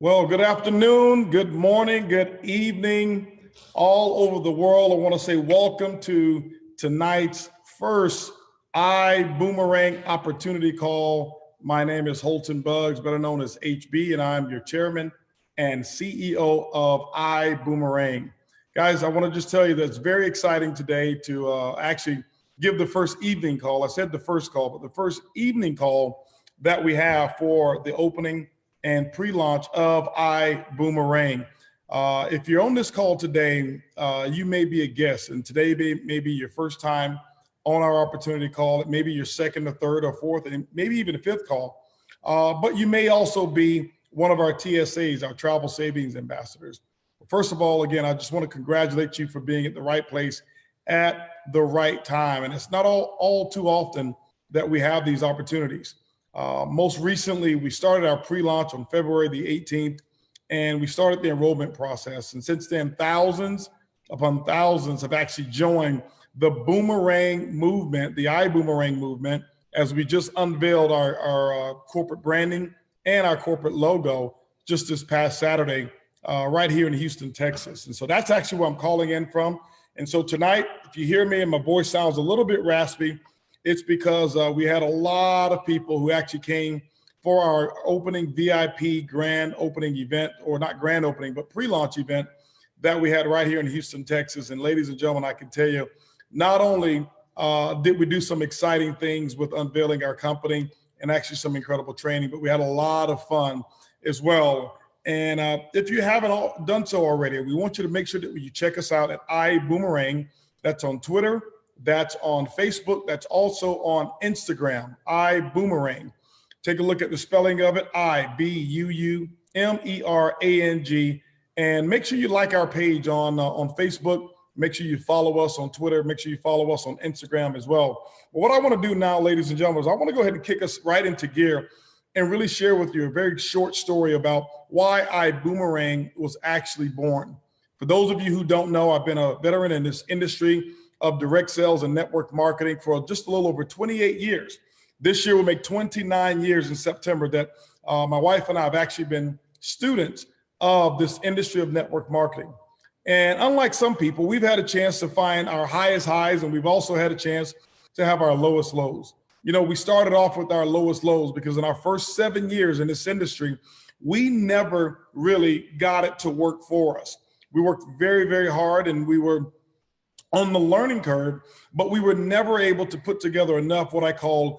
Well, good afternoon, good morning, good evening, all over the world. I want to say welcome to tonight's first ibuumerang opportunity call. My name is Holton Buggs, better known as HB, and I'm your chairman and CEO of ibuumerang. Guys, I want to just tell you that it's very exciting today to actually give the first evening call. I said the first call, but the first evening call that we have for the opening and pre-launch of ibuumerang. If you're on this call today, you may be a guest, and today may be your first time on our opportunity call. It may be your second or third or fourth, and maybe even a fifth call. But you may also be one of our TSAs, our travel savings ambassadors. First of all, again, I just want to congratulate you for being at the right place at the right time. And it's not all too often that we have these opportunities. Most recently, we started our pre-launch on February the 18th, and we started the enrollment process. And since then, thousands upon thousands have actually joined the boomerang movement, the ibuumerang movement, as we just unveiled our corporate branding and our corporate logo just this past Saturday, right here in Houston, Texas. And so that's actually where I'm calling in from. And so tonight, if you hear me and my voice sounds a little bit raspy, it's because we had a lot of people who actually came for our opening VIP grand opening event, or not grand opening, but pre-launch event that we had right here in Houston, Texas. And ladies and gentlemen, I can tell you, not only did we do some exciting things with unveiling our company and actually some incredible training, but we had a lot of fun as well. And if you haven't done so already, we want you to make sure that you check us out at ibuumerang. That's on Twitter. That's on Facebook. That's also on Instagram, ibuumerang. Take a look at the spelling of it, ibuumerang. And make sure you like our page on Facebook. Make sure you follow us on Twitter. Make sure you follow us on Instagram as well. But what I want to do now, ladies and gentlemen, is I want to go ahead and kick us right into gear and really share with you a very short story about why ibuumerang was actually born. For those of you who don't know, I've been a veteran in this industry of direct sales and network marketing for just a little over 28 years. This year will make 29 years in September that my wife and I have actually been students of this industry of network marketing. And unlike some people, we've had a chance to find our highest highs, and we've also had a chance to have our lowest lows. You know, we started off with our lowest lows because in our first 7 years in this industry, we never really got it to work for us. We worked very, very hard, and we were on the learning curve, but we were never able to put together enough what I call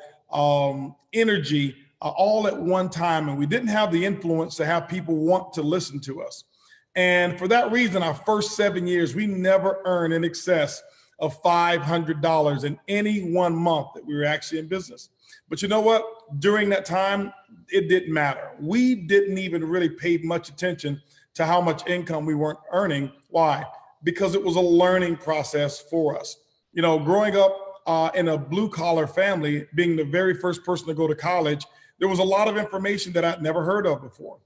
energy all at one time. And we didn't have the influence to have people want to listen to us. And for that reason, our first 7 years, we never earned in excess of $500 in any 1 month that we were actually in business. But you know what? During that time, it didn't matter. We didn't even really pay much attention to how much income we weren't earning. Why? Because it was a learning process for us. You know, growing up in a blue collar family, being the very first person to go to college, there was a lot of information that I'd never heard of before.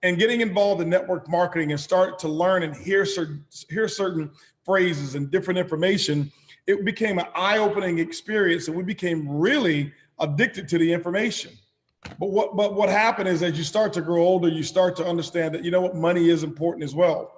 And getting involved in network marketing and start to learn and hear certain phrases and different information, it became an eye-opening experience, and we became really addicted to the information. But what happened is, as you start to grow older, you start to understand that, you know what, money is important as well.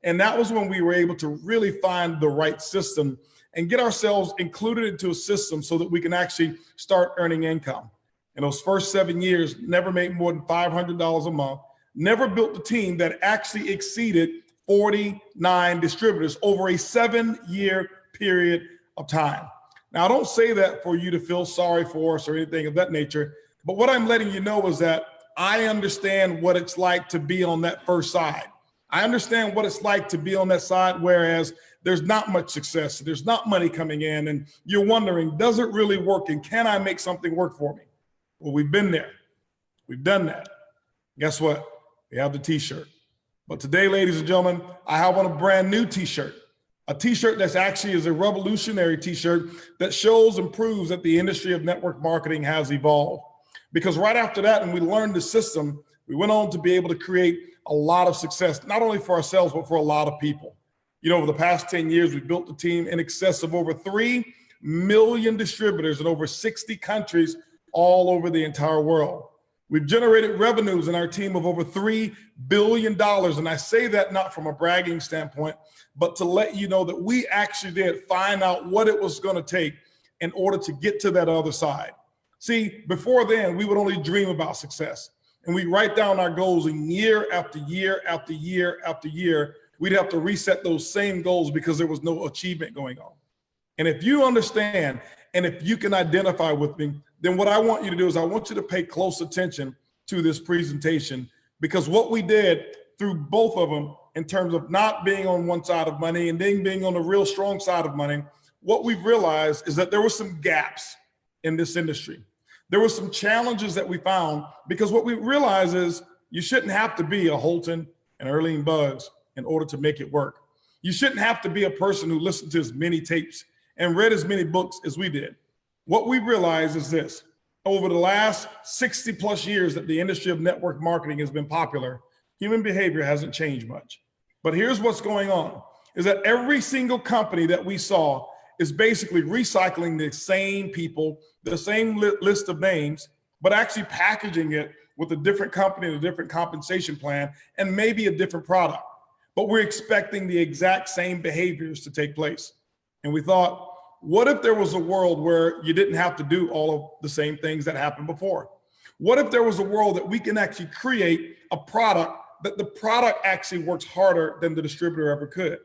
And that was when we were able to really find the right system and get ourselves included into a system so that we can actually start earning income. In those first 7 years, never made more than $500 a month, never built a team that actually exceeded 49 distributors over a 7-year period of time. Now, I don't say that for you to feel sorry for us or anything of that nature, but what I'm letting you know is that I understand what it's like to be on that first side. I understand what it's like to be on that side, whereas there's not much success, there's not money coming in, and you're wondering, does it really work, and can I make something work for me? Well, we've been there. We've done that. Guess what? We have the t-shirt. But today, ladies and gentlemen, I have on a brand new t-shirt, a t-shirt that's actually is a revolutionary t-shirt that shows and proves that the industry of network marketing has evolved. Because right after that, when we learned the system, we went on to be able to create a lot of success, not only for ourselves, but for a lot of people. You know, over the past 10 years, we built a team in excess of over 3 million distributors in over 60 countries all over the entire world. We've generated revenues in our team of over $3 billion. And I say that not from a bragging standpoint, but to let you know that we actually did find out what it was going to take in order to get to that other side. See, before then, we would only dream about success. And we write down our goals, and year after year after year after year, we'd have to reset those same goals because there was no achievement going on. And if you understand, and if you can identify with me, then what I want you to do is I want you to pay close attention to this presentation, because what we did through both of them in terms of not being on one side of money and then being on the real strong side of money, what we've realized is that there were some gaps in this industry. There were some challenges that we found, because what we realized is you shouldn't have to be a Holton and Jacqueline Buggs in order to make it work. You shouldn't have to be a person who listened to as many tapes and read as many books as we did. What we realized is this: over the last 60 plus years that the industry of network marketing has been popular, human behavior hasn't changed much. But here's what's going on, is that every single company that we saw is basically recycling the same people, the same list of names, but actually packaging it with a different company and a different compensation plan and maybe a different product. But we're expecting the exact same behaviors to take place. And we thought, what if there was a world where you didn't have to do all of the same things that happened before? What if there was a world that we can actually create a product that the product actually works harder than the distributor ever could?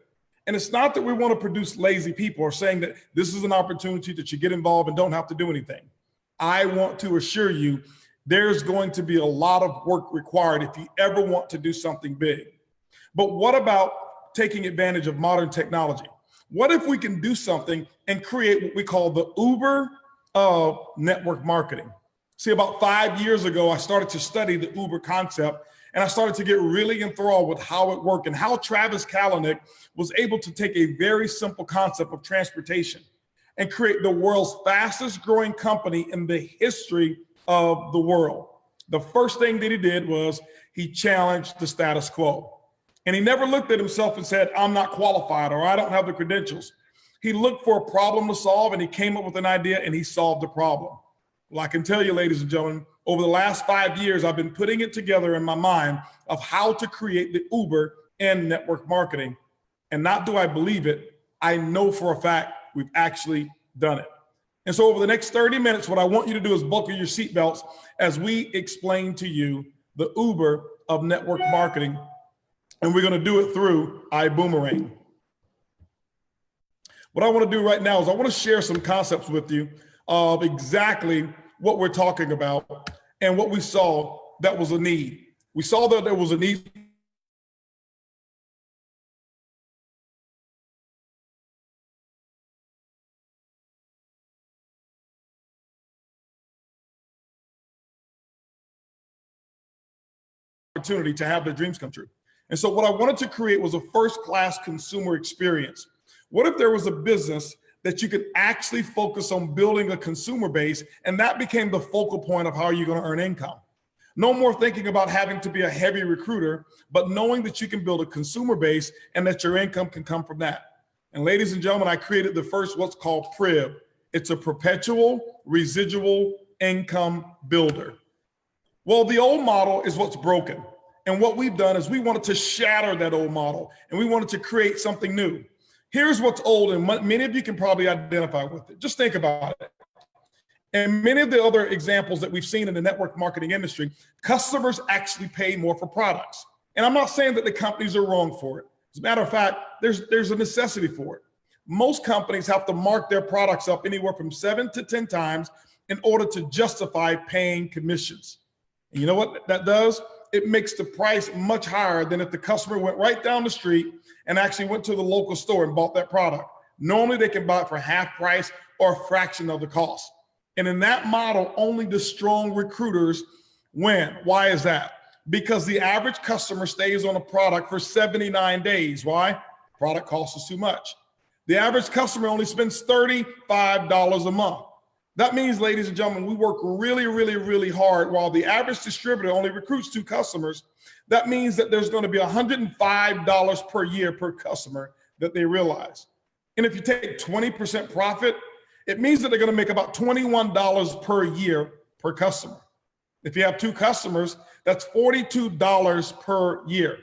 And it's not that we want to produce lazy people or saying that this is an opportunity that you get involved and don't have to do anything. I want to assure you there's going to be a lot of work required if you ever want to do something big. But what about taking advantage of modern technology? What if we can do something and create what we call the Uber of network marketing? See, about 5 years ago, I started to study the Uber concept, and I started to get really enthralled with how it worked and how Travis Kalanick was able to take a very simple concept of transportation and create the world's fastest growing company in the history of the world. The first thing that he did was he challenged the status quo. And he never looked at himself and said, I'm not qualified or I don't have the credentials. He looked for a problem to solve, and he came up with an idea and he solved the problem. Well, I can tell you, ladies and gentlemen, over the last 5 years, I've been putting it together in my mind of how to create the Uber in network marketing. And not do I believe it, I know for a fact we've actually done it. And so over the next 30 minutes, what I want you to do is buckle your seatbelts as we explain to you the Uber of network marketing. And we're going to do it through ibuumerang. What I want to do right now is I want to share some concepts with you of exactly what we're talking about and what we saw that was a need. We saw that there was a need opportunity to have their dreams come true. And so what I wanted to create was a first-class consumer experience. What if there was a business that you could actually focus on building a consumer base, and that became the focal point of how you're going to earn income? No more thinking about having to be a heavy recruiter, but knowing that you can build a consumer base and that your income can come from that. And ladies and gentlemen, I created the first what's called PRIB. It's a perpetual residual income builder. Well, the old model is what's broken. And what we've done is we wanted to shatter that old model, and we wanted to create something new. Here's what's old, and many of you can probably identify with it. Just think about it. And many of the other examples that we've seen in the network marketing industry, customers actually pay more for products. And I'm not saying that the companies are wrong for it. As a matter of fact, there's a necessity for it. Most companies have to mark their products up anywhere from 7 to 10 times in order to justify paying commissions. And you know what that does? It makes the price much higher than if the customer went right down the street and actually went to the local store and bought that product. Normally they can buy it for half price or a fraction of the cost. And in that model, only the strong recruiters win. Why is that? Because the average customer stays on a product for 79 days. Why? Product cost is too much. The average customer only spends $35 a month. That means, ladies and gentlemen, we work really, really, really hard while the average distributor only recruits 2 customers. That means that there's going to be $105 per year per customer that they realize. And if you take 20% profit, it means that they're going to make about $21 per year per customer. If you have 2 customers, that's $42 per year.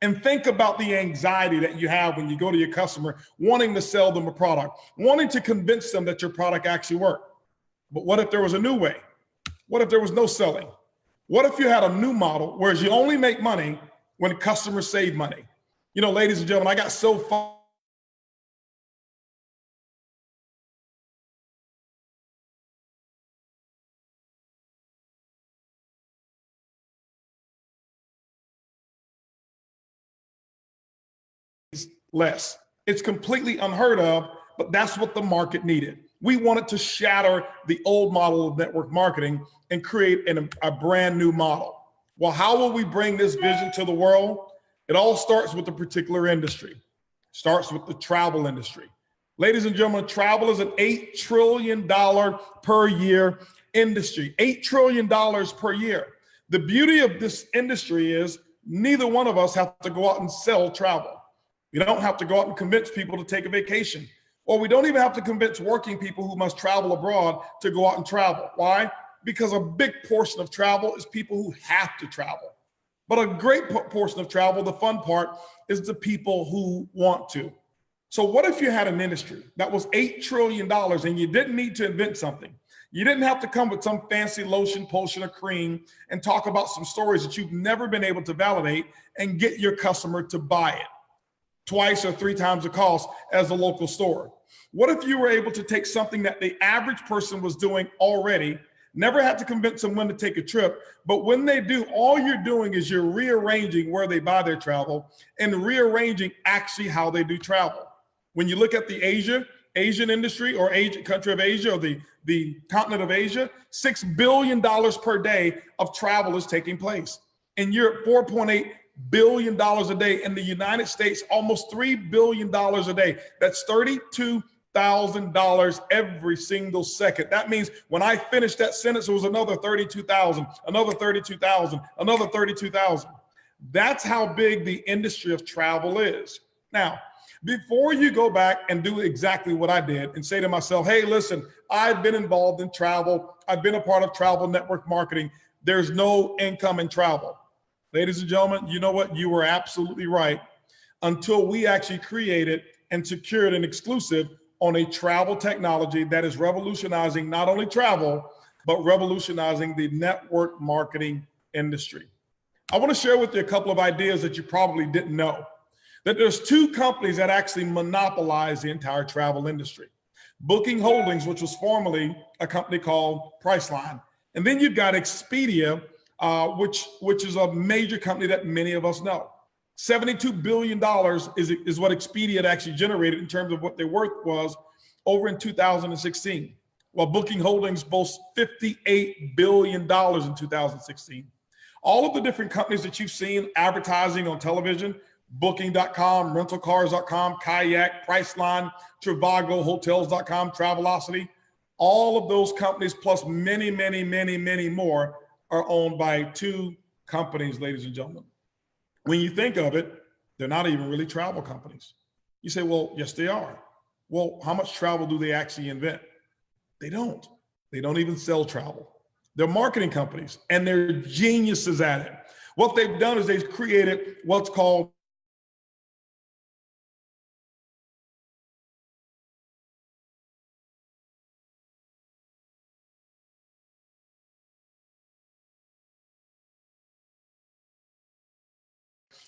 And think about the anxiety that you have when you go to your customer wanting to sell them a product, wanting to convince them that your product actually worked. But what if there was a new way? What if there was no selling? What if you had a new model, whereas you only make money when customers save money? You know, ladies and gentlemen, I got so far less. It's completely unheard of, but that's what the market needed. We wanted to shatter the old model of network marketing and create a brand new model. Well, how will we bring this vision to the world? It all starts with a particular industry. It starts with the travel industry. Ladies and gentlemen, travel is an $8 trillion per year industry, $8 trillion per year. The beauty of this industry is neither one of us have to go out and sell travel. We don't have to go out and convince people to take a vacation, or we don't even have to convince working people who must travel abroad to go out and travel. Why? Because a big portion of travel is people who have to travel. But a great portion of travel, the fun part, is the people who want to. So what if you had an industry that was $8 trillion and you didn't need to invent something? You didn't have to come with some fancy lotion, potion, or cream and talk about some stories that you've never been able to validate and get your customer to buy it twice or 3 times the cost as a local store. What if you were able to take something that the average person was doing already, never had to convince them when to take a trip, but when they do, all you're doing is you're rearranging where they buy their travel and rearranging actually how they do travel. When you look at the Asian industry or country of Asia or the continent of Asia, $6 billion per day of travel is taking place. In Europe, $4.8 billion a day. In the United States, almost $3 billion a day. That's $32,000 every single second. That means when I finished that sentence, it was another 32,000, another 32,000, another 32,000. That's how big the industry of travel is. Now, before you go back and do exactly what I did and say to myself, hey, listen, I've been involved in travel. I've been a part of travel network marketing. There's no income in travel. Ladies and gentlemen, you know what? You were absolutely right until we actually created and secured an exclusive on a travel technology that is revolutionizing not only travel, but revolutionizing the network marketing industry. I want to share with you a couple of ideas that you probably didn't know. That there's 2 companies that actually monopolize the entire travel industry. Booking Holdings, which was formerly a company called Priceline. And then you've got Expedia, which is a major company that many of us know. $72 billion is what Expedia had actually generated in terms of what their worth was over in 2016, while Booking Holdings boasts $58 billion in 2016. All of the different companies that you've seen advertising on television, Booking.com, rentalcars.com, Kayak, Priceline, Trivago, Hotels.com, Travelocity, all of those companies plus many, many, many, many more are owned by 2 companies, ladies and gentlemen. When you think of it, they're not even really travel companies. You say, well, yes, they are. Well, how much travel do they actually invent? They don't. They don't even sell travel. They're marketing companies and they're geniuses at it. What they've done is they've created what's called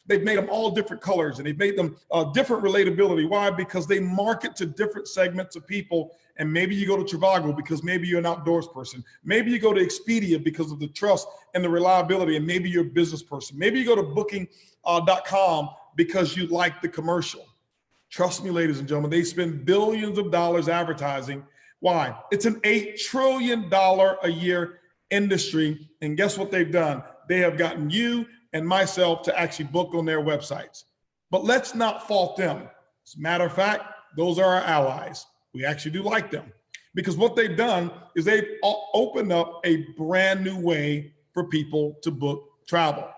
they've made them all different colors and they've made them different relatability. Why? Because they market to different segments of people. And maybe you go to Trivago because maybe you're an outdoors person. Maybe you go to Expedia because of the trust and the reliability, and maybe you're a business person. Maybe you go to Booking.com because you like the commercial. Trust me, ladies and gentlemen, they spend billions of dollars advertising. Why? It's an $8 trillion a year industry. And guess what they've done? They have gotten you and myself to actually book on their websites. But let's not fault them. As a matter of fact, those are our allies. We actually do like them because what they've done is they've opened up a brand new way for people to book travel.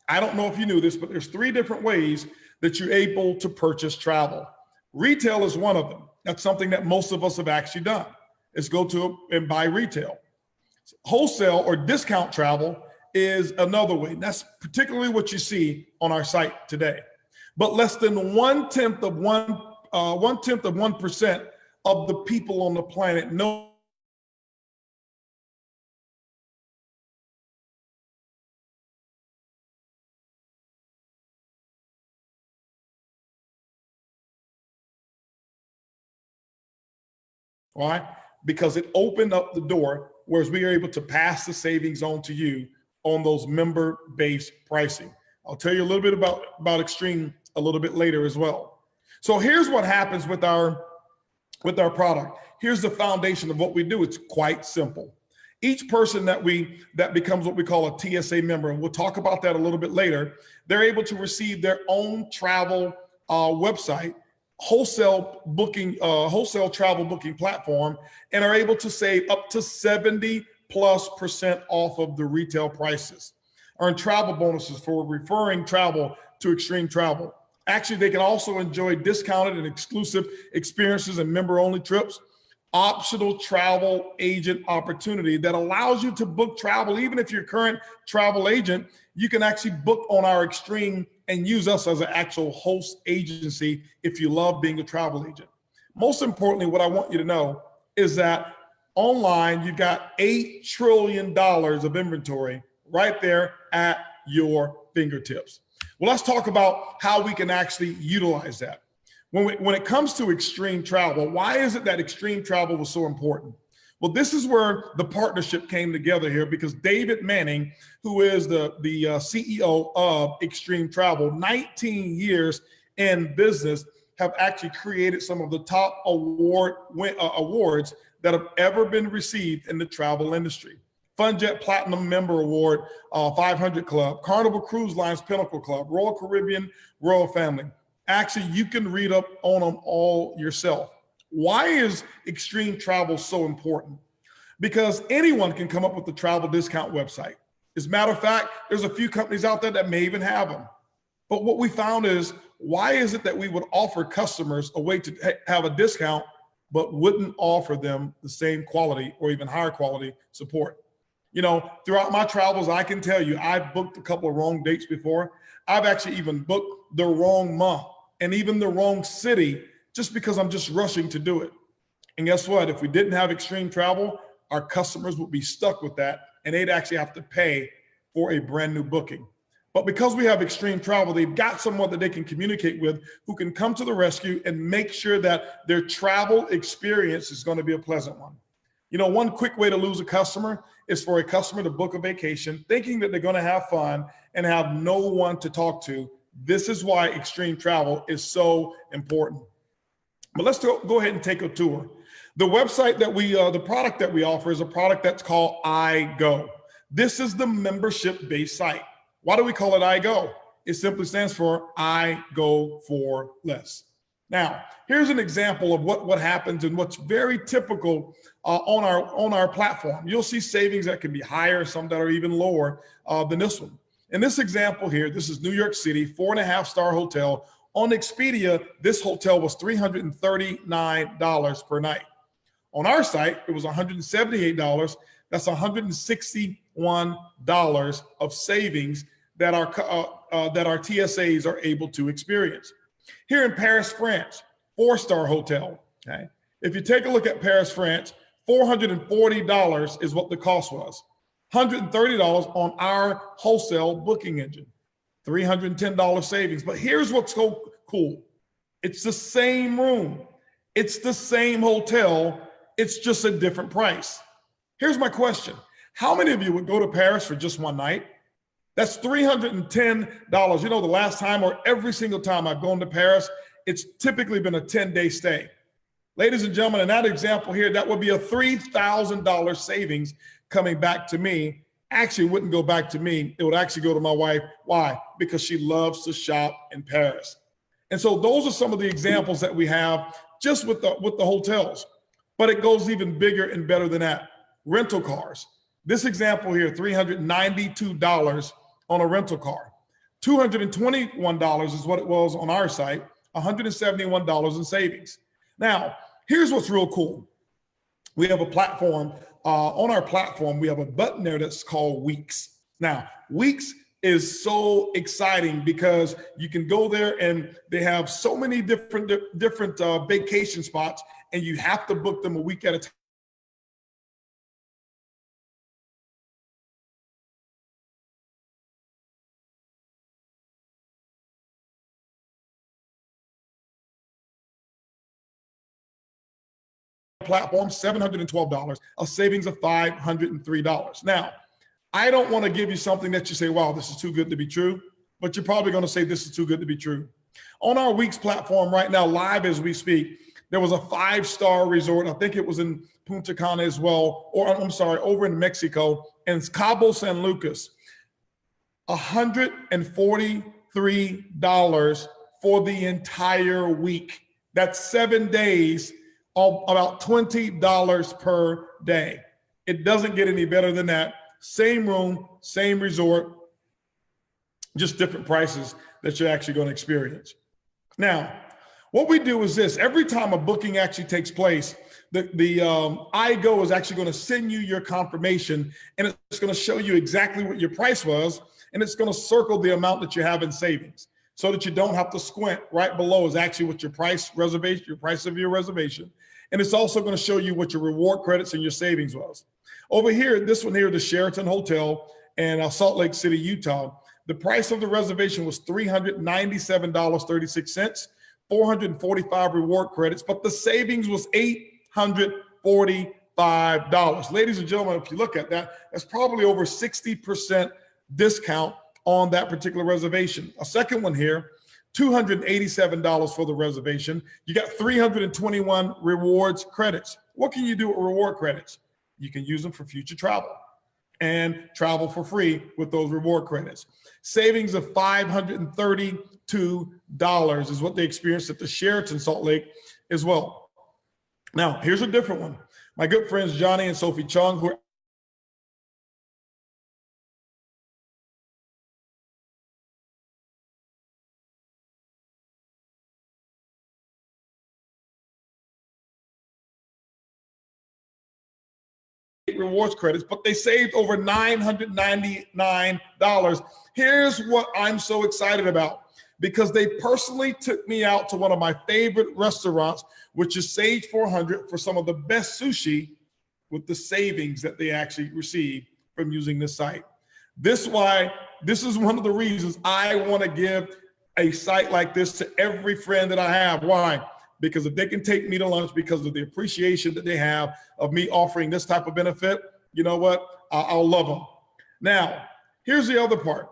I don't know if you knew this, but there's 3 different ways that you're able to purchase travel. Retail is one of them. That's something that most of us have actually done, is go to and buy retail. Wholesale or discount travel is another way. And that's particularly what you see on our site today. But less than one-tenth of 1% of the people on the planet know. Why? Because it opened up the door, whereas we are able to pass the savings on to you on those member-based pricing. I'll tell you a little bit about Extreme a little bit later as well. So here's what happens with our product. Here's the foundation of what we do. It's quite simple. Each person that becomes what we call a TSA member, and we'll talk about that a little bit later, they're able to receive their own travel website, wholesale travel booking platform, and are able to save up to 70+% off of the retail prices. Earn travel bonuses for referring travel to Extreme Travel. Actually, they can also enjoy discounted and exclusive experiences and member-only trips, optional travel agent opportunity that allows you to book travel. Even if you're a current travel agent, you can actually book on our Extreme and use us as an actual host agency if you love being a travel agent. Most importantly, what I want you to know is that online, you've got $8 trillion of inventory right there at your fingertips. Well, let's talk about how we can actually utilize that. When it comes to Extreme Travel, why is it that Extreme Travel was so important? Well, this is where the partnership came together here, because David Manning, who is the CEO of Extreme Travel, 19 years in business, have actually created some of the top awards that have ever been received in the travel industry. FunJet Platinum Member Award, 500 Club, Carnival Cruise Line's Pinnacle Club, Royal Caribbean Royal Family. Actually, you can read up on them all yourself. Why is Extreme Travel so important? Because anyone can come up with a travel discount website. As a matter of fact, there's a few companies out there that may even have them. But what we found is, why is it that we would offer customers a way to have a discount, but wouldn't offer them the same quality or even higher quality support? You know, throughout my travels, I can tell you, I've booked a couple of wrong dates before. I've actually even booked the wrong month and even the wrong city just because I'm just rushing to do it. And guess what? If we didn't have Extreme Travel, our customers would be stuck with that and they'd actually have to pay for a brand new booking. But because we have Extreme Travel, they've got someone that they can communicate with who can come to the rescue and make sure that their travel experience is going to be a pleasant one. You know, one quick way to lose a customer is for a customer to book a vacation thinking that they're going to have fun and have no one to talk to. This is why Extreme Travel is so important. But let's go ahead and take a tour. The website that the product that we offer is a product that's called iGo. This is the membership-based site. Why do we call it iGo? It simply stands for I Go For Less. Now, here's an example of what happens and what's very typical on our platform. You'll see savings that can be higher, some that are even lower than this one. In this example here, this is New York City, 4.5-star hotel. On Expedia, this hotel was $339 per night. On our site, it was $178. That's $161 of savings that our TSAs are able to experience. Here in Paris, France, 4-star hotel. Okay, if you take a look at Paris, France, $440 is what the cost was. $130 on our wholesale booking engine. $310 savings. But here's what's so cool. It's the same room. It's the same hotel. It's just a different price. Here's my question. How many of you would go to Paris for just one night? That's $310. You know, the last time or every single time I've gone to Paris, it's typically been a 10-day stay. Ladies and gentlemen, in that example here, that would be a $3,000 savings coming back to me. Actually, it wouldn't go back to me. It would actually go to my wife. Why? Because she loves to shop in Paris. And so those are some of the examples that we have just with the hotels. But it goes even bigger and better than that. Rental cars. This example here, $392 on a rental car. $221 is what it was on our site, $171 in savings. Now, here's what's real cool. We have a platform on our platform, we have a button there that's called Weeks. Now, Weeks is so exciting because you can go there and they have so many different vacation spots, and you have to book them a week at a time. Platform, $712, a savings of $503. Now, I don't want to give you something that you say, wow, this is too good to be true, but you're probably going to say this is too good to be true. On our Weeks platform right now, live as we speak, there was a 5-star resort. I think it was in Punta Cana as well, or I'm sorry, over in Mexico, and it's Cabo San Lucas. $143 for the entire week. That's 7 days, about $20 per day. It doesn't get any better than that. Same room, same resort, just different prices that you're actually going to experience. Now, what we do is this: every time a booking actually takes place, the iGo is actually going to send you your confirmation, and it's going to show you exactly what your price was, and it's going to circle the amount that you have in savings so that you don't have to squint. Right below is actually what your price of your reservation. And it's also going to show you what your reward credits and your savings was. Over here, this one here, the Sheraton Hotel in Salt Lake City, Utah, the price of the reservation was $397.36, 445 reward credits, but the savings was $845. Ladies and gentlemen, if you look at that, that's probably over 60% discount on that particular reservation. A second one here, $287 for the reservation. You got 321 rewards credits. What can you do with reward credits? You can use them for future travel and travel for free with those reward credits. Savings of $532 is what they experienced at the Sheraton Salt Lake as well. Now, here's a different one. My good friends Johnny and Sophie Chung, who are rewards credits, but they saved over $999. Here's what I'm so excited about, because they personally took me out to one of my favorite restaurants, which is Sage 400, for some of the best sushi with the savings that they actually received from using this site. This is one of the reasons I want to give a site like this to every friend that I have. Why? Because if they can take me to lunch because of the appreciation that they have of me offering this type of benefit, you know what? I'll love them. Now, here's the other part.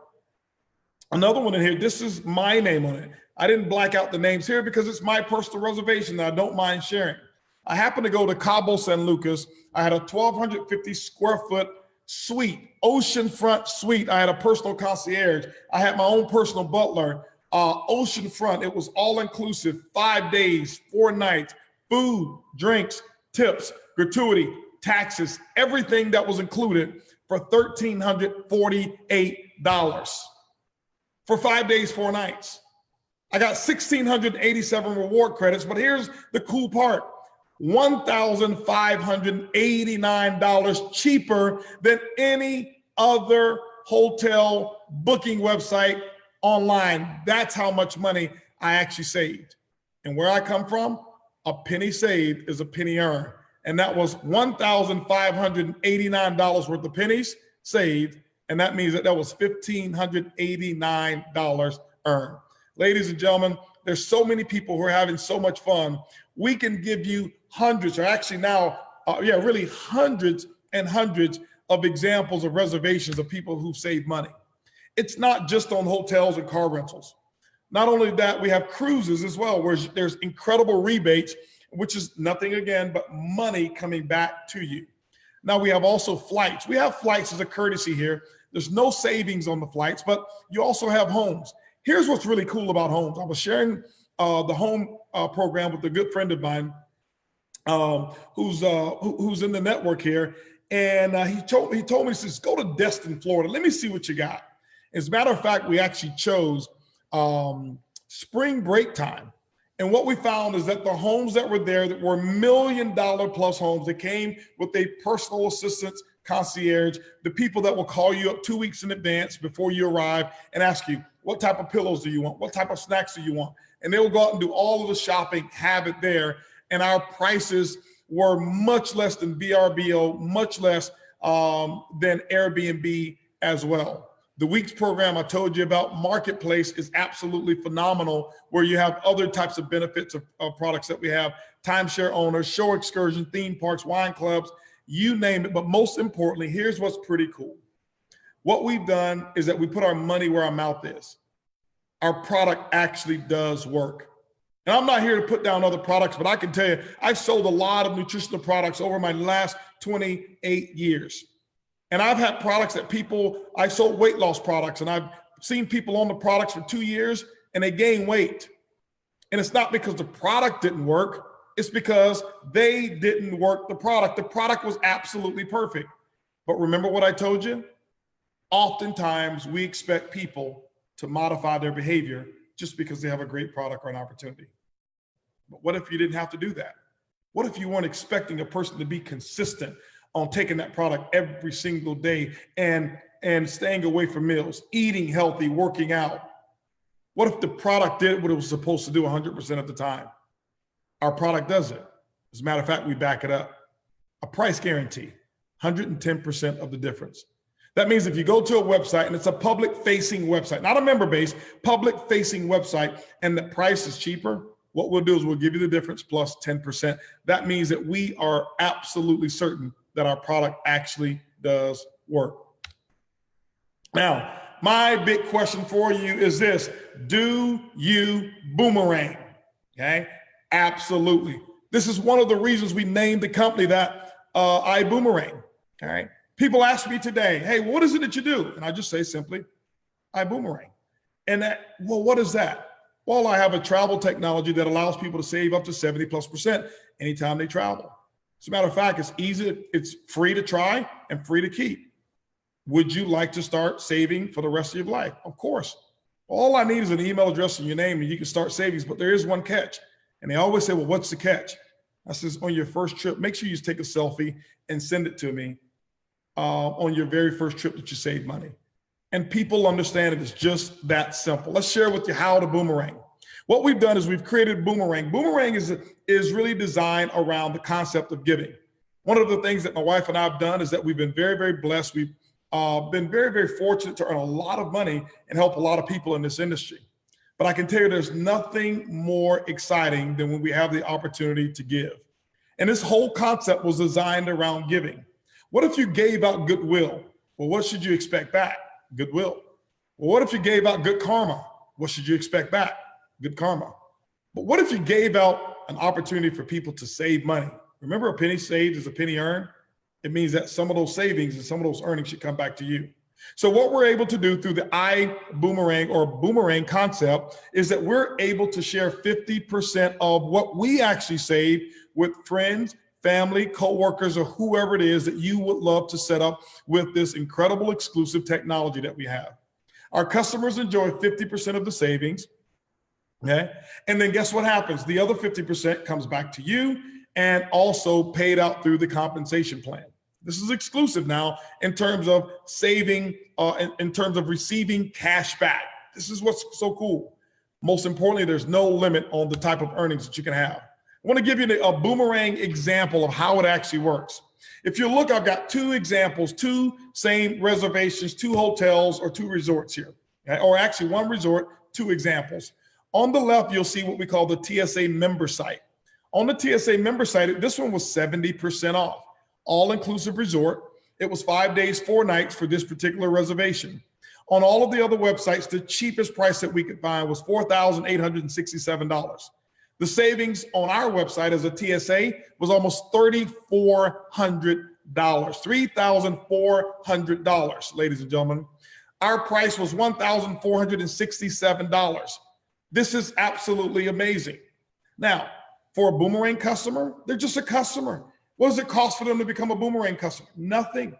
Another one in here, this is my name on it. I didn't black out the names here because it's my personal reservation that I don't mind sharing. I happened to go to Cabo San Lucas. I had a 1,250 square foot suite, oceanfront suite. I had a personal concierge. I had my own personal butler. Oceanfront, it was all inclusive, 5 days, 4 nights, food, drinks, tips, gratuity, taxes, everything that was included for $1,348 for 5 days, 4 nights. I got 1,687 reward credits, but here's the cool part: $1,589 cheaper than any other hotel booking website online. That's how much money I actually saved. And where I come from, a penny saved is a penny earned. And that was $1,589 worth of pennies saved. And that means that was $1,589 earned. Ladies and gentlemen, there's so many people who are having so much fun. We can give you hundreds, or actually now, really hundreds and hundreds of examples of reservations of people who've saved money. It's not just on hotels and car rentals. Not only that, we have cruises as well, where there's incredible rebates, which is nothing again but money coming back to you. Now we have also flights. We have flights as a courtesy here. There's no savings on the flights, but you also have homes. Here's what's really cool about homes. I was sharing the home program with a good friend of mine who's in the network here. And he told me, he says, go to Destin, Florida. Let me see what you got. As a matter of fact, we actually chose spring break time. And what we found is that the homes that were there that were $1 million plus homes that came with a personal assistance concierge, the people that will call you up 2 weeks in advance before you arrive and ask you, what type of pillows do you want? What type of snacks do you want? And they will go out and do all of the shopping, have it there. And our prices were much less than VRBO, much less than Airbnb as well. The Weeks program I told you about, Marketplace, is absolutely phenomenal, where you have other types of benefits of products that we have: timeshare owners, show excursion, theme parks, wine clubs, you name it. But most importantly, here's what's pretty cool. What we've done is that we put our money where our mouth is. Our product actually does work. And I'm not here to put down other products, but I can tell you, I've sold a lot of nutritional products over my last 28 years. And I've had products that I sold weight loss products, and I've seen people on the products for 2 years and they gain weight. And it's not because the product didn't work, it's because they didn't work the product. The product was absolutely perfect. But remember what I told you? Oftentimes we expect people to modify their behavior just because they have a great product or an opportunity. But what if you didn't have to do that? What if you weren't expecting a person to be consistent on taking that product every single day and staying away from meals, eating healthy, working out? What if the product did what it was supposed to do 100% of the time? Our product does it. As a matter of fact, we back it up. A price guarantee, 110% of the difference. That means if you go to a website and it's a public-facing website, not a member-based, public-facing website, and the price is cheaper, what we'll do is we'll give you the difference plus 10%. That means that we are absolutely certain that our product actually does work. Now, my big question for you is this: do you boomerang? Okay, absolutely. This is one of the reasons we named the company that, ibuumerang. All right. People ask me today, hey, what is it that you do? And I just say simply, ibuumerang. And well, what is that? Well, I have a travel technology that allows people to save up to 70+% anytime they travel. As a matter of fact, it's easy, it's free to try and free to keep. Would you like to start saving for the rest of your life? Of course. All I need is an email address and your name, and you can start savings. But there is one catch. And they always say, well, what's the catch? I says, on your first trip, make sure you just take a selfie and send it to me on your very first trip that you save money. And people understand it is just that simple. Let's share with you how to boomerang. What we've done is we've created Boomerang. Boomerang is really designed around the concept of giving. One of the things that my wife and I have done is that we've been very, very blessed. We've been very, very fortunate to earn a lot of money and help a lot of people in this industry. But I can tell you there's nothing more exciting than when we have the opportunity to give. And this whole concept was designed around giving. What if you gave out goodwill? Well, what should you expect back? Goodwill. Well, what if you gave out good karma? What should you expect back? Good karma. But what if you gave out an opportunity for people to save money? Remember, a penny saved is a penny earned. It means that some of those savings and some of those earnings should come back to you. So what we're able to do through the iBoomerang or boomerang concept is that we're able to share 50% of what we actually save with friends, family, coworkers, or whoever it is that you would love to set up with this incredible exclusive technology that we have. Our customers enjoy 50% of the savings. Okay. And then guess what happens? The other 50% comes back to you and also paid out through the compensation plan. This is exclusive now in terms of saving, in terms of receiving cash back. This is what's so cool. Most importantly, there's no limit on the type of earnings that you can have. I want to give you a boomerang example of how it actually works. If you look, I've got two examples, two same reservations, two hotels or two resorts here, okay? Or actually one resort, two examples. On the left, you'll see what we call the TSA member site. On the TSA member site, this one was 70% off, all-inclusive resort. It was 5 days, 4 nights for this particular reservation. On all of the other websites, the cheapest price that we could find was $4,867. The savings on our website as a TSA was almost $3,400, $3,400, ladies and gentlemen. Our price was $1,467. This is absolutely amazing. Now, for a boomerang customer, they're just a customer. What does it cost for them to become a boomerang customer? Nothing.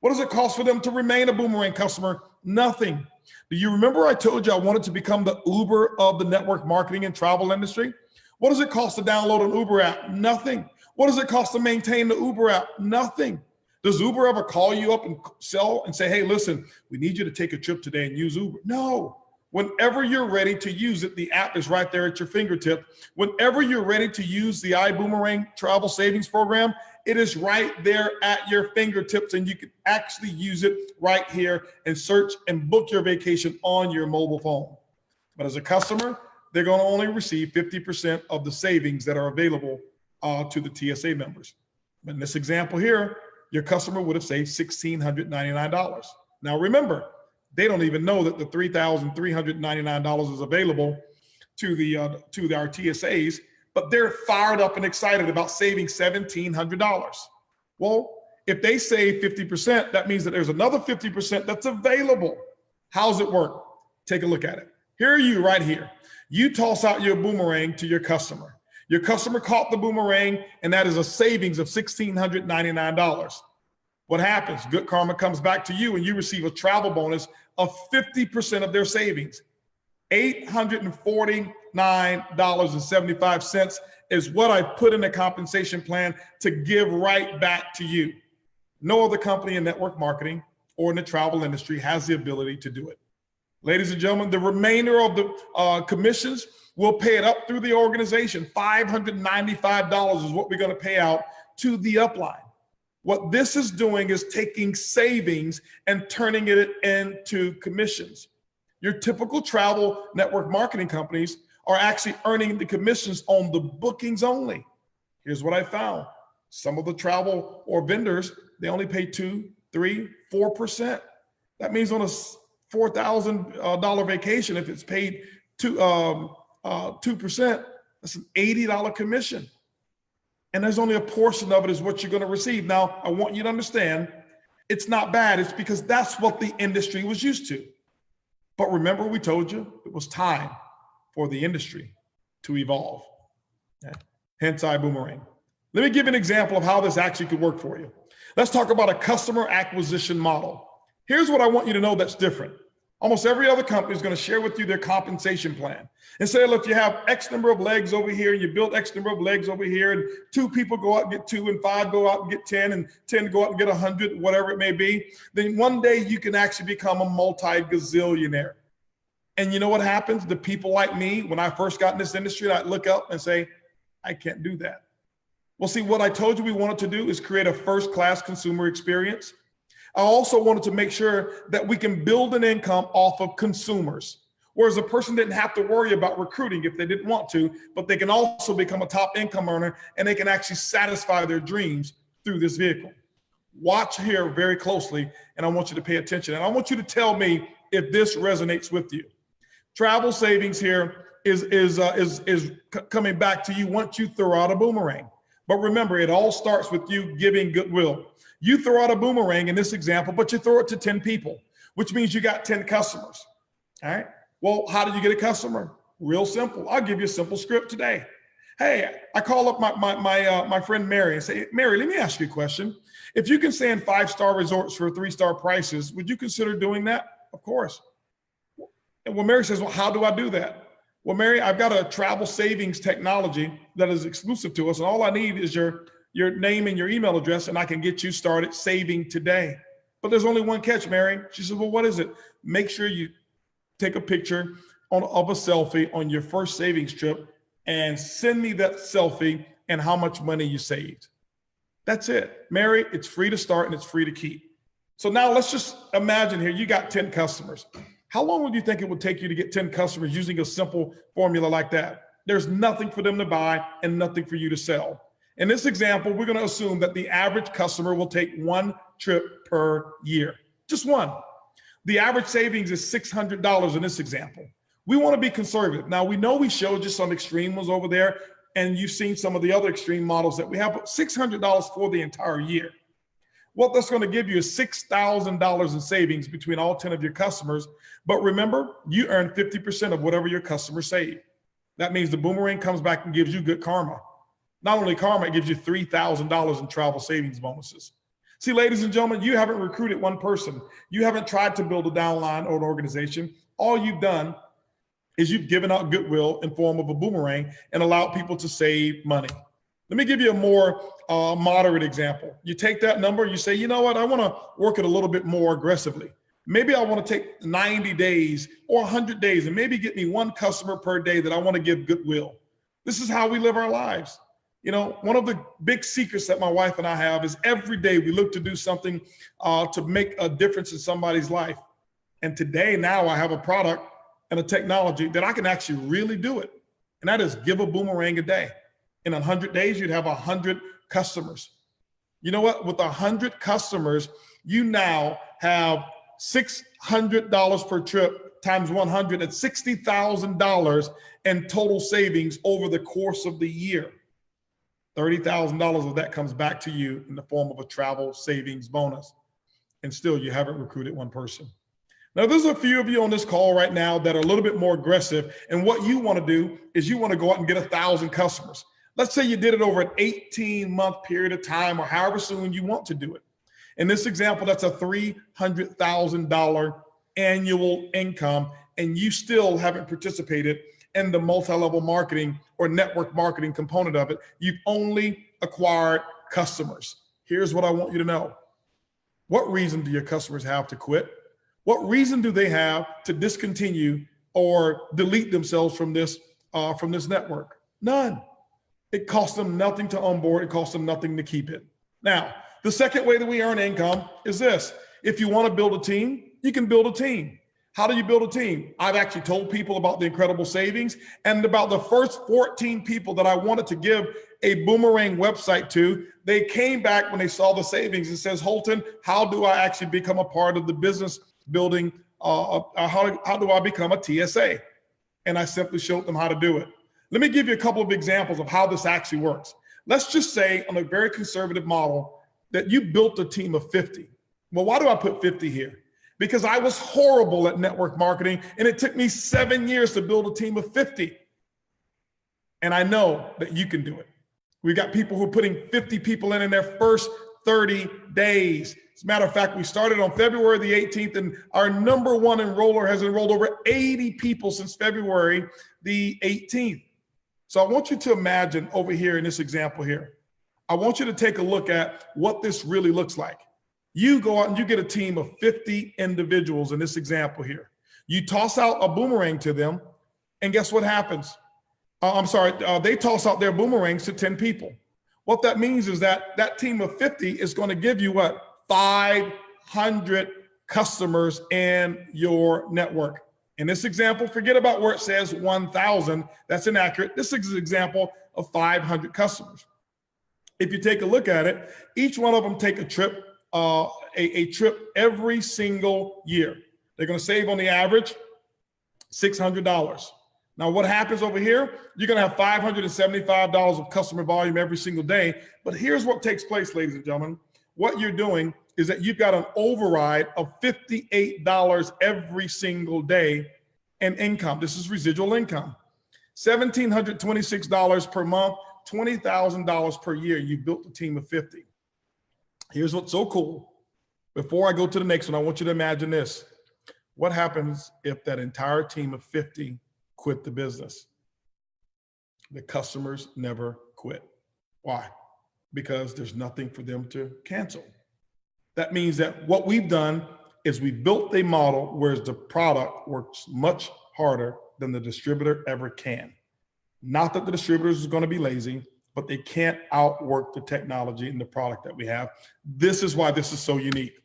What does it cost for them to remain a boomerang customer? Nothing. Do you remember I told you I wanted to become the Uber of the network marketing and travel industry? What does it cost to download an Uber app? Nothing. What does it cost to maintain the Uber app? Nothing. Does Uber ever call you up and sell and say, hey, listen, we need you to take a trip today and use Uber? No. Whenever you're ready to use it, the app is right there at your fingertip. Whenever you're ready to use the iBoomerang travel savings program, it is right there at your fingertips, and you can actually use it right here and search and book your vacation on your mobile phone. But as a customer, they're going to only receive 50% of the savings that are available to the TSA members. But in this example here, your customer would have saved $1,699. Now remember, they don't even know that the $3,399 is available to our TSAs, but they're fired up and excited about saving $1,700. Well, if they save 50%, that means that there's another 50% that's available. How's it work? Take a look at it. Here are you right here. You toss out your boomerang to your customer. Your customer caught the boomerang, and that is a savings of $1,699. What happens? Good karma comes back to you, and you receive a travel bonus of 50% of their savings. $849.75 is what I put in the compensation plan to give right back to you. No other company in network marketing or in the travel industry has the ability to do it. Ladies and gentlemen, the remainder of the commissions, we'll pay it up through the organization. $595 is what we're going to pay out to the upline. What this is doing is taking savings and turning it into commissions. Your typical travel network marketing companies are actually earning the commissions on the bookings only. Here's what I found. Some of the travel or vendors, they only pay 2%, 3%, 4%. That means on a $4,000 vacation, if it's paid 2%, that's an $80 commission. And there's only a portion of it is what you're going to receive. Now, I want you to understand, it's not bad. It's because that's what the industry was used to. But remember, we told you it was time for the industry to evolve. Okay? Hence, iBoomerang. Let me give you an example of how this actually could work for you. Let's talk about a customer acquisition model. Here's what I want you to know that's different. Almost every other company is going to share with you their compensation plan and say, look, you have X number of legs over here, and you build X number of legs over here, and 2 people go out and get 2, and 5 go out and get 10, and 10 go out and get 100, whatever it may be. Then one day you can actually become a multi-gazillionaire. And you know what happens? The people like me, when I first got in this industry, I'd look up and say, I can't do that. Well, see, what I told you we wanted to do is create a first-class consumer experience. I also wanted to make sure that we can build an income off of consumers, whereas a person didn't have to worry about recruiting if they didn't want to, but they can also become a top income earner, and they can actually satisfy their dreams through this vehicle. Watch here very closely, and I want you to pay attention, and I want you to tell me if this resonates with you. Travel savings here is coming back to you once you throw out a boomerang. But remember, it all starts with you giving goodwill. You throw out a boomerang in this example, but you throw it to 10 people, which means you got 10 customers. All right. Well, how do you get a customer? Real simple. I'll give you a simple script today. Hey, I call up my friend Mary and say, Mary, let me ask you a question. If you can stay in 5-star resorts for 3-star prices, would you consider doing that? Of course. And well, Mary says, well, how do I do that? Well, Mary, I've got a travel savings technology that is exclusive to us, and all I need is your name and your email address, and I can get you started saving today. But there's only one catch, Mary. She said, well, what is it? Make sure you take a picture of a selfie on your first savings trip and send me that selfie and how much money you saved. That's it. Mary, it's free to start and it's free to keep. So now let's just imagine here, you got 10 customers. How long would you think it would take you to get 10 customers using a simple formula like that? There's nothing for them to buy and nothing for you to sell. In this example, we're going to assume that the average customer will take 1 trip per year, just one. The average savings is $600 in this example. We want to be conservative. Now, we know we showed you some extreme ones over there, and you've seen some of the other extreme models that we have, but $600 for the entire year. What that's going to give you is $6,000 in savings between all 10 of your customers. But remember, you earn 50% of whatever your customers save. That means the boomerang comes back and gives you good karma. Not only karma, it gives you $3,000 in travel savings bonuses. See, ladies and gentlemen, you haven't recruited one person. You haven't tried to build a downline or an organization. All you've done is you've given out goodwill in form of a boomerang and allowed people to save money. Let me give you a more moderate example. You take that number, you say, you know what, I want to work it a little bit more aggressively. Maybe I want to take 90 days or 100 days and maybe get me one customer per day that I want to give goodwill. This is how we live our lives. You know, one of the big secrets that my wife and I have is every day we look to do something to make a difference in somebody's life. And today, now I have a product and a technology that I can actually really do it. And that is give a boomerang a day. In 100 days, you'd have 100 customers. You know what? With 100 customers, you now have $600 per trip times 100 at $60,000 in total savings over the course of the year. $30,000 of that comes back to you in the form of a travel savings bonus. And still, you haven't recruited one person. Now, there's a few of you on this call right now that are a little bit more aggressive. And what you want to do is you want to go out and get 1,000 customers. Let's say you did it over an 18-month period of time or however soon you want to do it. In this example, that's a $300,000 annual income, and you still haven't participated in the multi-level marketing or network marketing component of it. You've only acquired customers. Here's what I want you to know. What reason do your customers have to quit? What reason do they have to discontinue or delete themselves from this network? None. It costs them nothing to onboard. It costs them nothing to keep it. Now, the second way that we earn income is this. If you want to build a team, you can build a team. How do you build a team? I've actually told people about the incredible savings, and about the first 14 people that I wanted to give a boomerang website to, they came back when they saw the savings and says, Holton, how do I actually become a part of the business building? How do I become a TSA? And I simply showed them how to do it. Let me give you a couple of examples of how this actually works. Let's just say on a very conservative model that you built a team of 50. Well, why do I put 50 here? Because I was horrible at network marketing, and it took me 7 years to build a team of 50. And I know that you can do it. We got people who are putting 50 people in their first 30 days. As a matter of fact, we started on February the 18th, and our number one enroller has enrolled over 80 people since February the 18th. So I want you to imagine over here in this example here, I want you to take a look at what this really looks like. You go out and you get a team of 50 individuals in this example here. You toss out a boomerang to them, and guess what happens? They toss out their boomerangs to 10 people. What that means is that that team of 50 is going to give you what? 500 customers in your network. In this example, forget about where it says 1,000. That's inaccurate. This is an example of 500 customers. If you take a look at it, each one of them take a trip, a trip every single year. They're going to save on the average $600. Now, what happens over here? You're going to have $575 of customer volume every single day. But here's what takes place, ladies and gentlemen. What you're doing is that you've got an override of $58 every single day in income. This is residual income. $1,726 per month, $20,000 per year. You built a team of 50. Here's what's so cool. Before I go to the next one, I want you to imagine this. What happens if that entire team of 50 quit the business? The customers never quit. Why? Because there's nothing for them to cancel. That means that what we've done is we built a model where the product works much harder than the distributor ever can. Not that the distributors are going to be lazy, but they can't outwork the technology and the product that we have. This is why this is so unique.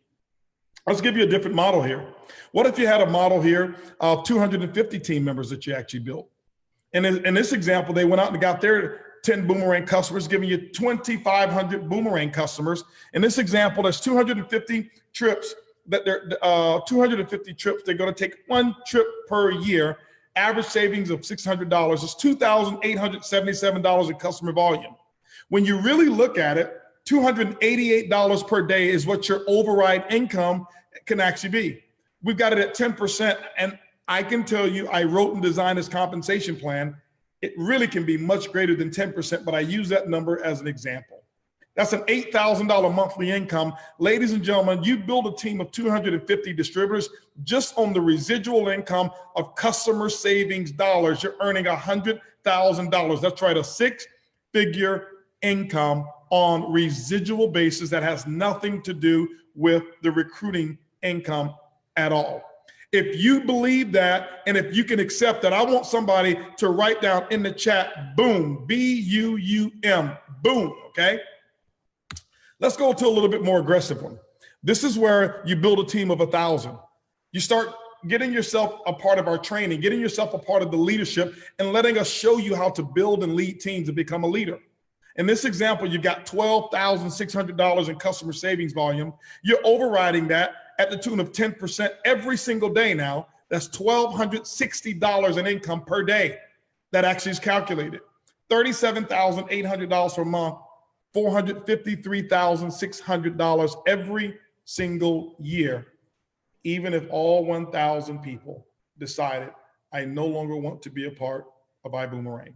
Let's give you a different model here. What if you had a model here of 250 team members that you actually built? And in this example, they went out and got their 10 boomerang customers, giving you 2,500 boomerang customers. In this example, there's 250 trips that they're 250 trips. They're going to take one trip per year. Average savings of $600 is $2,877 in customer volume. When you really look at it, $288 per day is what your override income can actually be. We've got it at 10%. And I can tell you, I wrote and designed this compensation plan. It really can be much greater than 10%, but I use that number as an example. That's an $8,000 monthly income. Ladies and gentlemen, you build a team of 250 distributors just on the residual income of customer savings dollars. You're earning $100,000. That's right, a six-figure income on residual basis that has nothing to do with the recruiting income at all. If you believe that, and if you can accept that, I want somebody to write down in the chat, Buum, B-U-U-M, Buum, okay? Let's go to a little bit more aggressive one. This is where you build a team of 1,000. You start getting yourself a part of our training, getting yourself a part of the leadership, and letting us show you how to build and lead teams and become a leader. In this example, you've got $12,600 in customer savings volume. You're overriding that at the tune of 10% every single day now. That's $1,260 in income per day. That actually is calculated. $37,800 per month, $453,600 every single year, even if all 1,000 people decided, I no longer want to be a part of ibuumerang.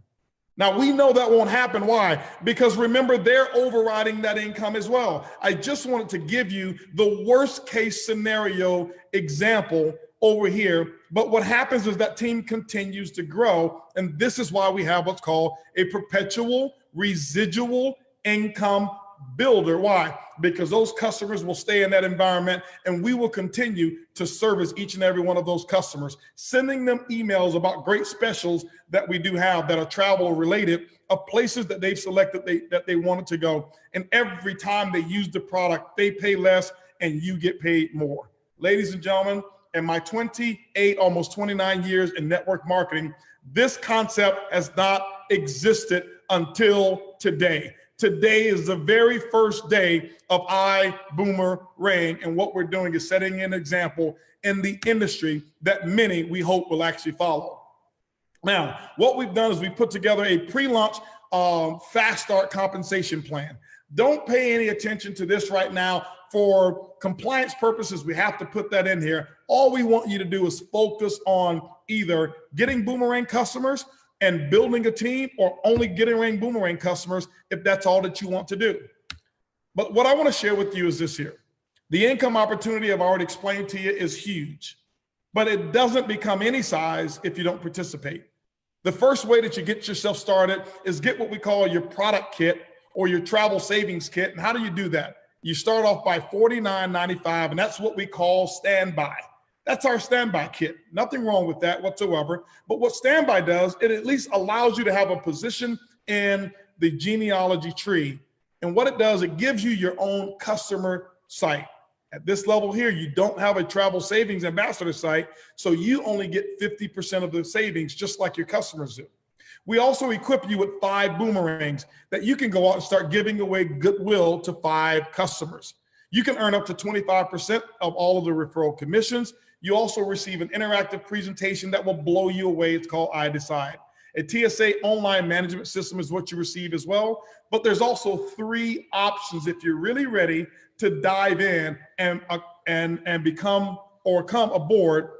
Now, we know that won't happen. Why? Because remember, they're overriding that income as well. I just wanted to give you the worst case scenario example over here. But what happens is that team continues to grow. And this is why we have what's called a perpetual residual income builder. Why? Because those customers will stay in that environment, and we will continue to service each and every one of those customers, sending them emails about great specials that we do have that are travel related, of places that they've selected that they wanted to go. And every time they use the product, they pay less and you get paid more. Ladies and gentlemen, in my 28, almost 29 years in network marketing, this concept has not existed until today. Today is the very first day of ibuumerang, and what we're doing is setting an example in the industry that many, we hope, will actually follow. Now, what we've done is we put together a pre-launch fast start compensation plan. Don't pay any attention to this right now. For compliance purposes, we have to put that in here. All we want you to do is focus on either getting Boomerang customers and building a team, or only getting Boomerang customers if that's all that you want to do. But what I want to share with you is this here. The income opportunity I've already explained to you is huge, but it doesn't become any size if you don't participate. The first way that you get yourself started is get what we call your product kit or your travel savings kit. And how do you do that? You start off by $49.95, and that's what we call standby. That's our standby kit. Nothing wrong with that whatsoever. But what standby does, it at least allows you to have a position in the genealogy tree. And what it does, it gives you your own customer site. At this level here, you don't have a travel savings ambassador site, so you only get 50% of the savings, just like your customers do. We also equip you with 5 boomerangs that you can go out and start giving away goodwill to 5 customers. You can earn up to 25% of all of the referral commissions. You also receive an interactive presentation that will blow you away. It's called I Decide. A TSA online management system is what you receive as well. But there's also 3 options if you're really ready to dive in and become or come aboard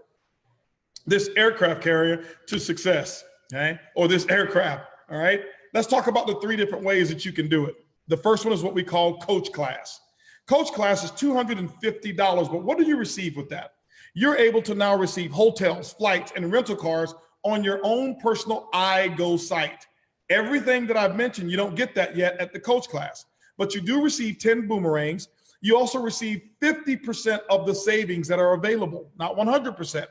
this aircraft carrier to success, okay? Or this aircraft, all right? Let's talk about the 3 different ways that you can do it. The first one is what we call Coach Class. Coach Class is $250, but what do you receive with that? You're able to now receive hotels, flights, and rental cars on your own personal iGo site. Everything that I've mentioned, you don't get that yet at the Coach Class, but you do receive 10 boomerangs. You also receive 50% of the savings that are available, not 100%.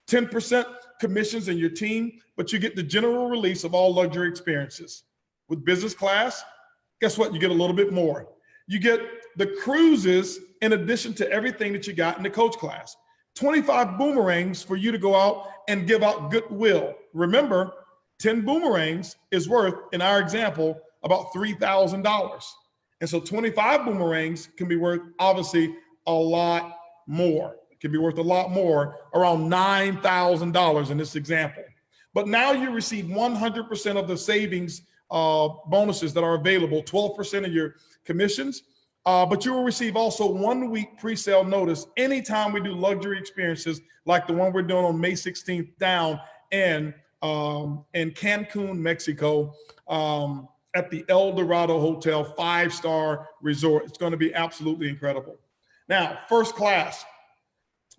10% commissions in your team, but you get the general release of all luxury experiences. With business class, guess what? You get a little bit more. You get the cruises in addition to everything that you got in the Coach Class. 25 boomerangs for you to go out and give out goodwill. Remember, 10 boomerangs is worth, in our example, about $3,000. And so 25 boomerangs can be worth, obviously, a lot more. It can be worth a lot more, around $9,000 in this example. But now you receive 100% of the savings bonuses that are available, 12% of your commissions. But you will receive also 1 week pre-sale notice anytime we do luxury experiences like the one we're doing on May 16th down in Cancun, Mexico. at the El Dorado Hotel 5-star resort. It's going to be absolutely incredible. Now, first class.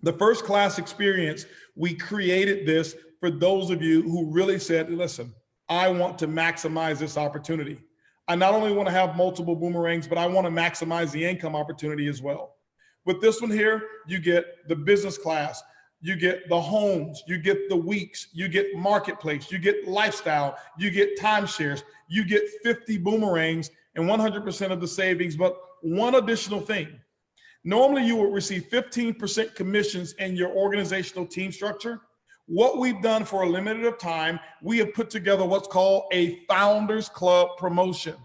The first class experience, we created this for those of you who really said, listen, I want to maximize this opportunity. I not only want to have multiple boomerangs, but I want to maximize the income opportunity as well. With this one here, you get the business class, you get the homes, you get the weeks, you get marketplace, you get lifestyle, you get timeshares, you get 50 boomerangs and 100% of the savings. But one additional thing, normally you would receive 15% commissions in your organizational team structure. What we've done for a limited time, we have put together what's called a Founders Club promotion.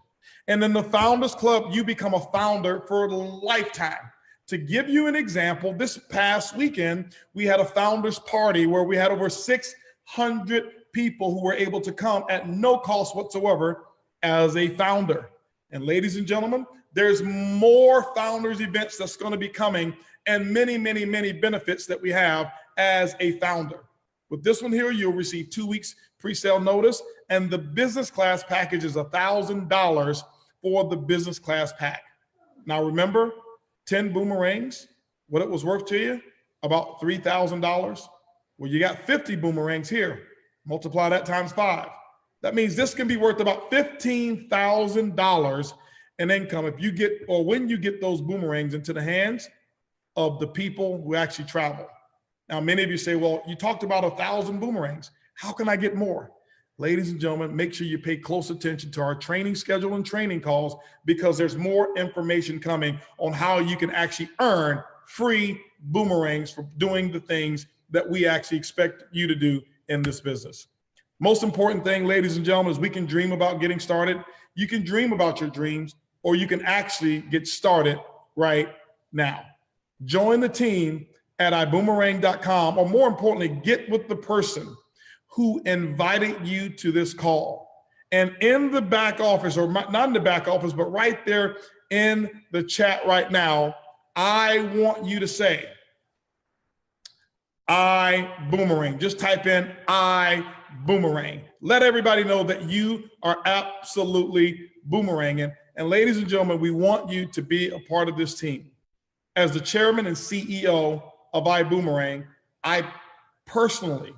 And in the Founders Club, you become a founder for a lifetime. To give you an example, this past weekend, we had a founders party where we had over 600 people who were able to come at no cost whatsoever as a founder. And ladies and gentlemen, there's more founders events that's going to be coming, and many, many, many benefits that we have as a founder. With this one here, you'll receive 2 weeks pre-sale notice, and the business class package is $1,000 for the business class pack. Now remember, 10 boomerangs, what it was worth to you? About $3,000. Well, you got 50 boomerangs here. Multiply that times 5. That means this can be worth about $15,000 in income if you get, or when you get those boomerangs into the hands of the people who actually travel. Now, many of you say, well, you talked about 1,000 boomerangs. How can I get more? Ladies and gentlemen, make sure you pay close attention to our training schedule and training calls, because there's more information coming on how you can actually earn free boomerangs for doing the things that we actually expect you to do in this business. Most important thing, ladies and gentlemen, is we can dream about getting started. You can dream about your dreams, or you can actually get started right now. Join the team at ibuumerang.com, or more importantly, get with the person who invited you to this call. And in the back office, or not in the back office, but right there in the chat right now, I want you to say, I boomerang. Just type in I boomerang. Let everybody know that you are absolutely boomeranging. And ladies and gentlemen, we want you to be a part of this team. As the chairman and CEO of iBoomerang, I personally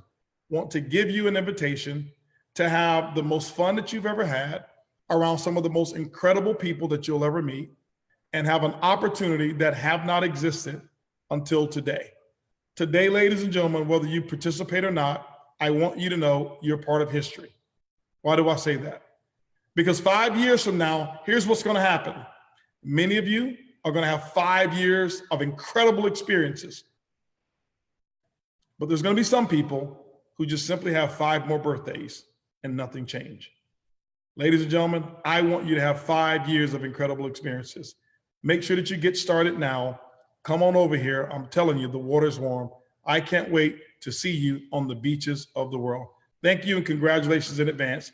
want to give you an invitation to have the most fun that you've ever had around some of the most incredible people that you'll ever meet, and have an opportunity that have not existed until today. Today, ladies and gentlemen, whether you participate or not, I want you to know you're part of history. Why do I say that? Because 5 years from now, here's what's going to happen. Many of you are going to have 5 years of incredible experiences. But there's going to be some people who just simply have 5 more birthdays and nothing changed. Ladies and gentlemen, I want you to have 5 years of incredible experiences. Make sure that you get started now. Come on over here. I'm telling you, the water's warm. I can't wait to see you on the beaches of the world. Thank you and congratulations in advance.